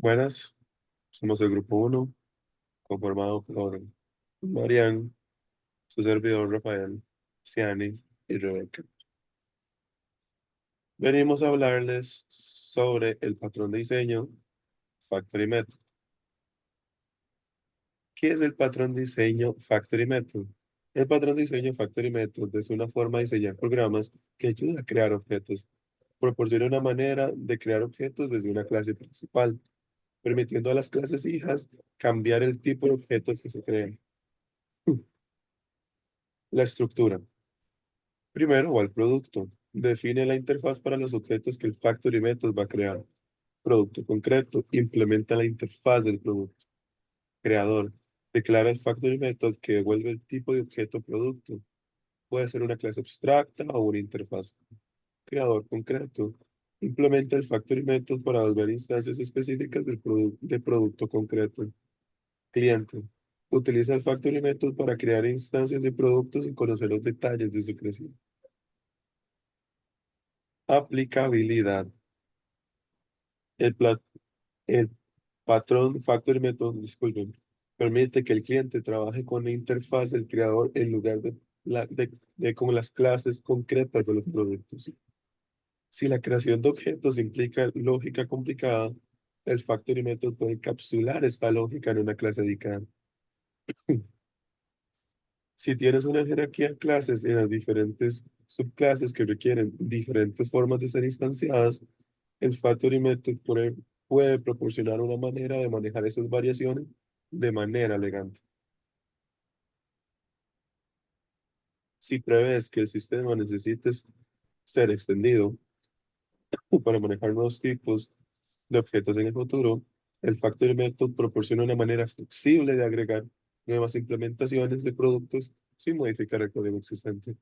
Buenas, somos el grupo uno, conformado por Marian, su servidor Rafael, Ciani y Rebeca. Venimos a hablarles sobre el patrón de diseño Factory Method. ¿Qué es el patrón de diseño Factory Method? El patrón de diseño Factory Method es una forma de diseñar programas que ayuda a crear objetos. Proporciona una manera de crear objetos desde una clase principal, permitiendo a las clases hijas cambiar el tipo de objetos que se crean. La estructura. Primero va el producto. Define la interfaz para los objetos que el Factory Method va a crear. Producto concreto. Implementa la interfaz del producto. Creador. Declara el Factory Method que devuelve el tipo de objeto producto. Puede ser una clase abstracta o una interfaz. Creador concreto. Implementa el Factory Method para devolver instancias específicas de producto concreto. Cliente. Utiliza el Factory Method para crear instancias de productos y conocer los detalles de su crecimiento. Aplicabilidad. El, pla- el patrón Factory Method, disculpen, permite que el cliente trabaje con la interfaz del creador en lugar de como las clases concretas de los productos. Si la creación de objetos implica lógica complicada, el Factory Method puede encapsular esta lógica en una clase dedicada. Si tienes una jerarquía de clases en las diferentes subclases que requieren diferentes formas de ser instanciadas, el Factory Method puede proporcionar una manera de manejar esas variaciones de manera elegante. Si prevés que el sistema necesite ser extendido para manejar nuevos tipos de objetos en el futuro, el Factory Method proporciona una manera flexible de agregar nuevas implementaciones de productos sin modificar el código existente.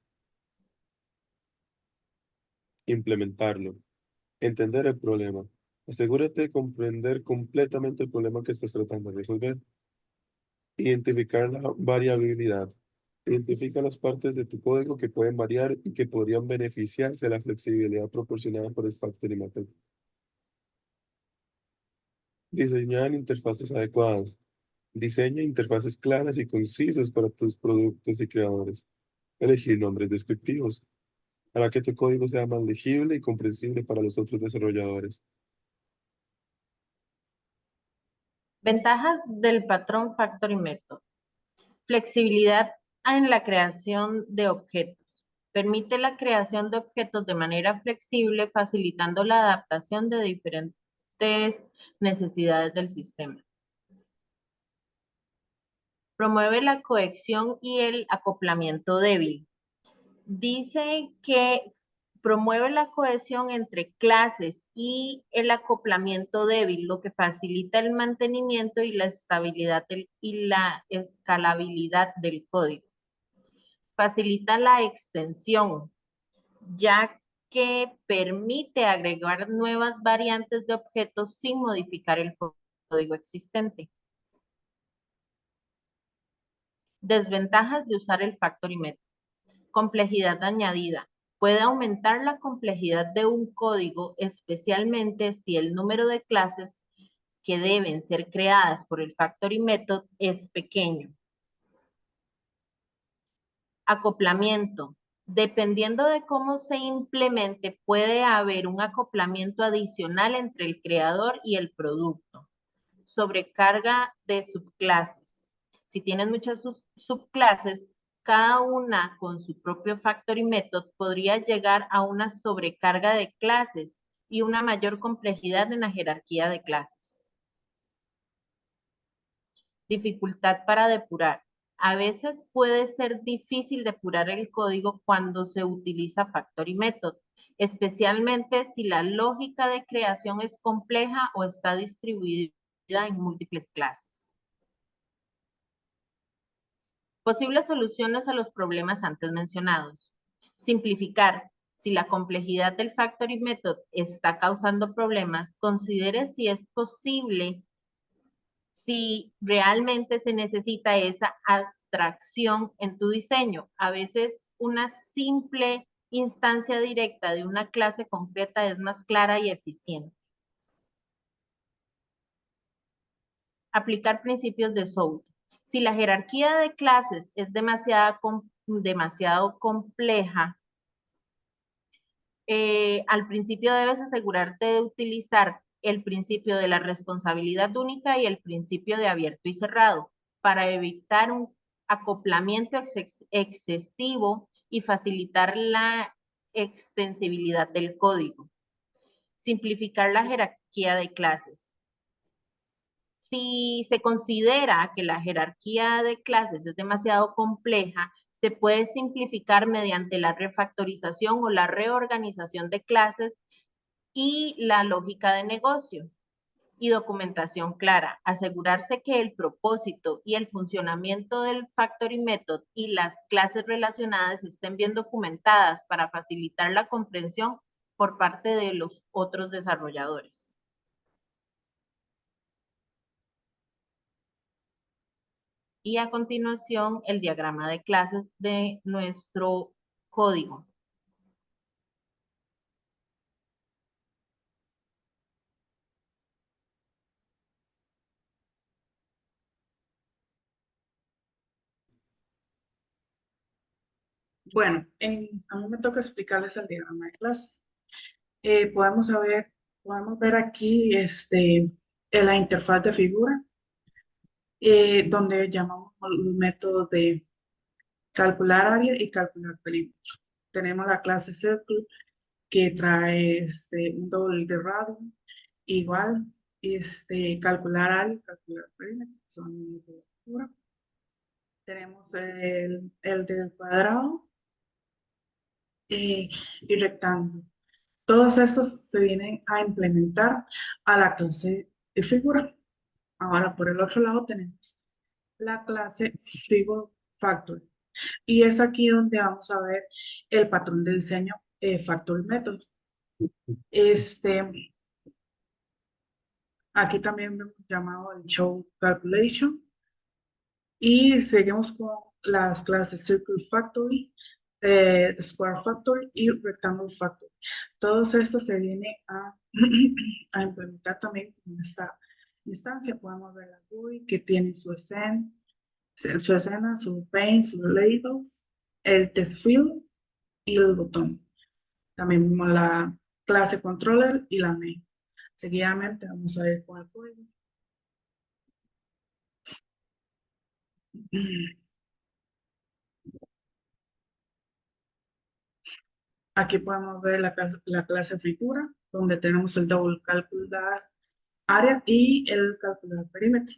Implementarlo. Entender el problema. Asegúrate de comprender completamente el problema que estás tratando de resolver. Identificar la variabilidad. Identifica las partes de tu código que pueden variar y que podrían beneficiarse de la flexibilidad proporcionada por el Factory Method. Diseñar interfaces adecuadas. Diseña interfaces claras y concisas para tus productos y creadores. Elegir nombres descriptivos para que tu código sea más legible y comprensible para los otros desarrolladores. Ventajas del patrón Factory Method. Flexibilidad en la creación de objetos. Permite la creación de objetos de manera flexible, facilitando la adaptación de diferentes necesidades del sistema. Promueve la cohesión y el acoplamiento débil. Dice que promueve la cohesión entre clases y el acoplamiento débil, lo que facilita el mantenimiento y la estabilidad y la escalabilidad del código. Facilita la extensión, ya que permite agregar nuevas variantes de objetos sin modificar el código existente. Desventajas de usar el Factory Method. Complejidad añadida. Puede aumentar la complejidad de un código, especialmente si el número de clases que deben ser creadas por el Factory Method es pequeño. Acoplamiento. Dependiendo de cómo se implemente, puede haber un acoplamiento adicional entre el creador y el producto. Sobrecarga de subclases. Si tienes muchas subclases, cada una con su propio Factory Method podría llegar a una sobrecarga de clases y una mayor complejidad en la jerarquía de clases. Dificultad para depurar. A veces puede ser difícil depurar el código cuando se utiliza Factory Method, especialmente si la lógica de creación es compleja o está distribuida en múltiples clases. Posibles soluciones a los problemas antes mencionados. Simplificar. Si la complejidad del Factory Method está causando problemas, considere si es posible, si realmente se necesita esa abstracción en tu diseño. A veces una simple instancia directa de una clase concreta es más clara y eficiente. Aplicar principios de Souto. Si la jerarquía de clases es demasiado compleja, al principio debes asegurarte de utilizar el principio de la responsabilidad única y el principio de abierto y cerrado para evitar un acoplamiento excesivo y facilitar la extensibilidad del código. Simplificar la jerarquía de clases. Si se considera que la jerarquía de clases es demasiado compleja, se puede simplificar mediante la refactorización o la reorganización de clases y la lógica de negocio y documentación clara. Asegurarse que el propósito y el funcionamiento del Factory Method y las clases relacionadas estén bien documentadas para facilitar la comprensión por parte de los otros desarrolladores. Y a continuación, el diagrama de clases de nuestro código. Bueno, a mí me toca explicarles el diagrama de clases. Podemos ver aquí en la interfaz de figura, donde llamamos los métodos de calcular área y calcular perímetro. Tenemos la clase circle que trae un doble de radio, igual calcular área y calcular perímetro, son métodos de figura. Tenemos el del cuadrado y rectángulo. Todos estos se vienen a implementar a la clase de figura. Ahora, por el otro lado, tenemos la clase Figure Factory. Y es aquí donde vamos a ver el patrón de diseño Factory Method. Aquí también hemos llamado el Show Calculation. Y seguimos con las clases Circle Factory, Square Factory y Rectangle Factory. Todos estos se vienen a implementar también en esta instancia. Podemos ver la GUI que tiene su paint, sus labels, el test field y el botón. También vemos la clase controller y la main. Seguidamente vamos a ir con el código. Aquí podemos ver la clase figura, donde tenemos el double calcular área y el calcular perímetro.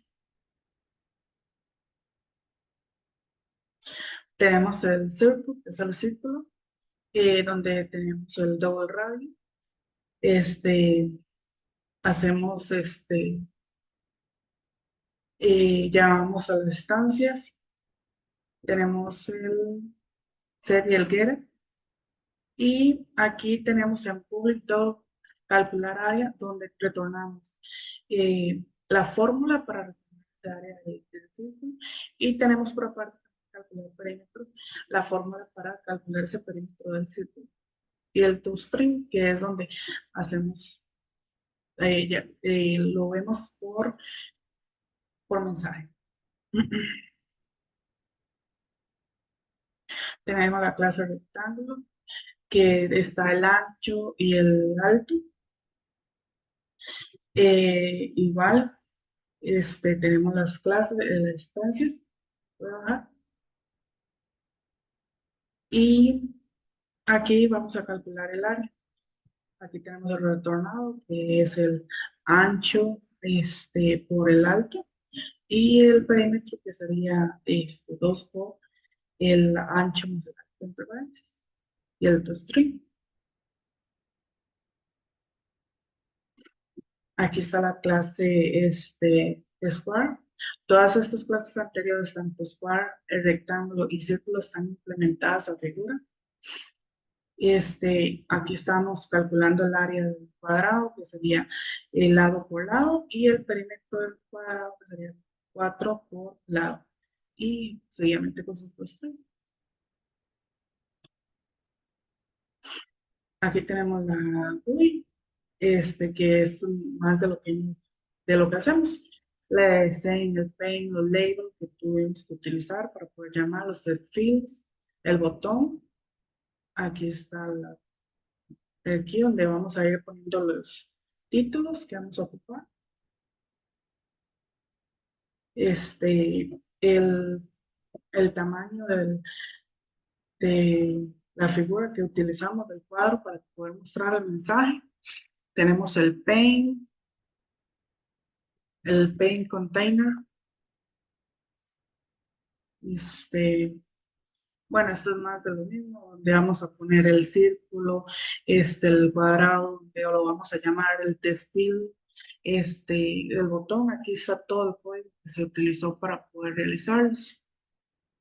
Tenemos el circle, que es el círculo, donde tenemos el double radio. Hacemos llamamos a las instancias. Tenemos el set y el getter. Y aquí tenemos en public dot calcular área, donde retornamos la fórmula para retornar esa área del círculo. Y tenemos por aparte calcular perímetro, la fórmula para calcular ese perímetro del círculo. Y el toString, que es donde hacemos, lo vemos por mensaje. Tenemos la clase rectángulo, que está el ancho y el alto. Igual, tenemos las clases, las instancias. Y aquí vamos a calcular el área. Aquí tenemos el retornado, que es el ancho por el alto. Y el perímetro, que sería 2 por el ancho más el alto entre paréntesis. Y el toString. Aquí está la clase Square. Todas estas clases anteriores, tanto Square, el rectángulo y círculo, están implementadas a figura. Aquí estamos calculando el área del cuadrado, que sería el lado por lado, y el perímetro del cuadrado, que sería 4 por lado. Y seguidamente, por supuesto, aquí tenemos la GUI, que es más de lo que hacemos. la design, el paint, los labels que tuvimos que utilizar para poder llamar los set fields, el botón. Aquí está aquí donde vamos a ir poniendo los títulos que vamos a ocupar. El, el tamaño de la figura que utilizamos del cuadro para poder mostrar el mensaje. Tenemos el paint container. Bueno, esto es más de lo mismo, donde vamos a poner el círculo, el cuadrado, donde lo vamos a llamar el test field, el botón, aquí está todo el código que se utilizó para poder realizarlos.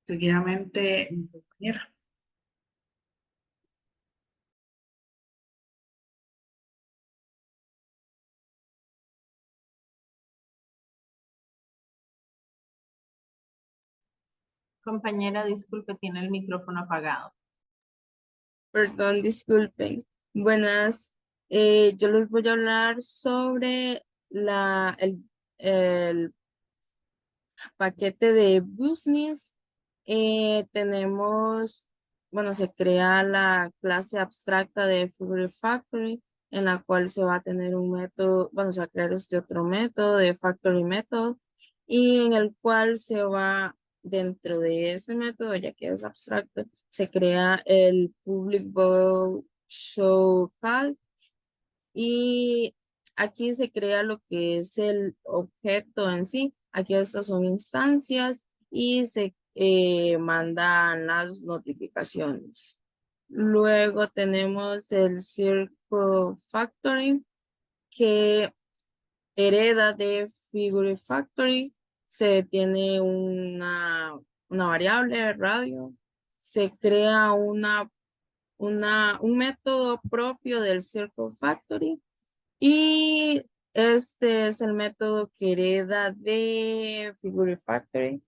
Seguidamente, mi compañera. Compañera, disculpe, tiene el micrófono apagado. Perdón, disculpen. Buenas. Yo les voy a hablar sobre el paquete de business. Bueno, se crea la clase abstracta de Figure Factory, en la cual se va a tener un método, bueno, se va a crear este otro método de Factory Method, y en el cual se va, dentro de ese método, ya que es abstracto, se crea el Public Void Show Call, y aquí se crea lo que es el objeto en sí. Aquí estas son instancias y se mandan las notificaciones. Luego tenemos el Circle Factory que hereda de Figure Factory. Se tiene una variable radio. Se crea un método propio del Circle Factory, y este es el método que hereda de Figure Factory.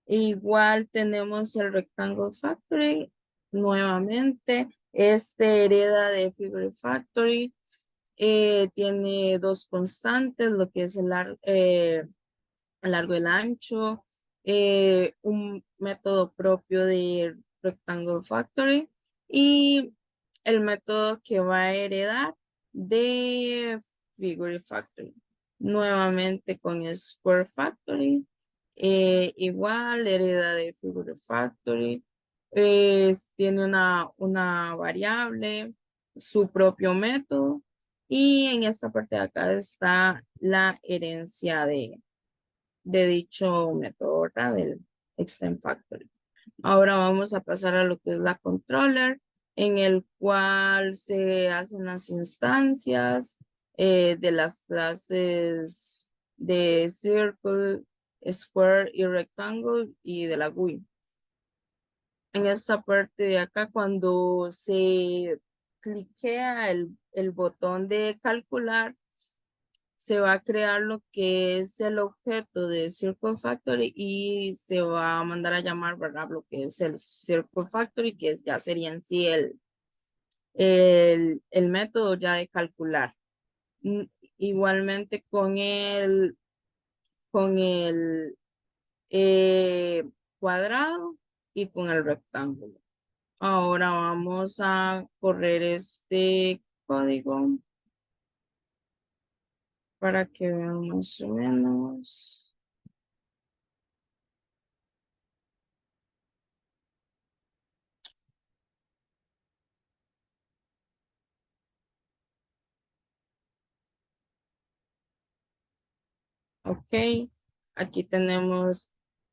Igual tenemos el Rectangle Factory. Nuevamente, este hereda de Figure Factory. Tiene dos constantes, lo que es el largo y el ancho. Un método propio de Rectangle Factory y el método que va a heredar de Figure Factory. Nuevamente con Square Factory, igual hereda de Figure Factory. Tiene una variable, su propio método, y en esta parte de acá está la herencia de dicho método, ¿verdad? Del Extend Factory. Ahora vamos a pasar a lo que es la controller, en el cual se hacen las instancias de las clases de Circle, Square y Rectangle y de la GUI. En esta parte de acá, cuando se cliquea el botón de calcular, se va a crear lo que es el objeto de Circle Factory y se va a mandar a llamar, ¿verdad? Lo que es el Circle Factory, que ya sería en sí el método ya de calcular. Igualmente con el cuadrado y con el rectángulo. Ahora vamos a correr este código para que vean más o menos. Ok, aquí tenemos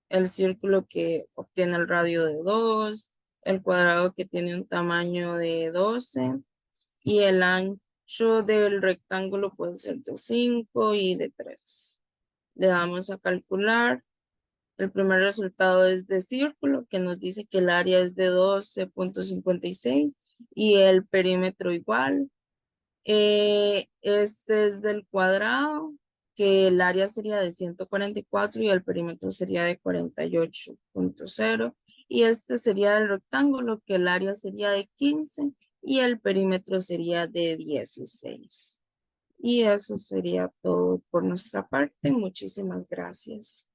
el círculo que obtiene el radio de 2, el cuadrado que tiene un tamaño de 12 y el ancho del rectángulo puede ser de 5 y de 3. Le damos a calcular. El primer resultado es de círculo, que nos dice que el área es de 12.56 y el perímetro igual. Este es del cuadrado, que el área sería de 144 y el perímetro sería de 48.0. Y este sería del rectángulo, que el área sería de 15 y el perímetro sería de 16. Y eso sería todo por nuestra parte. Muchísimas gracias.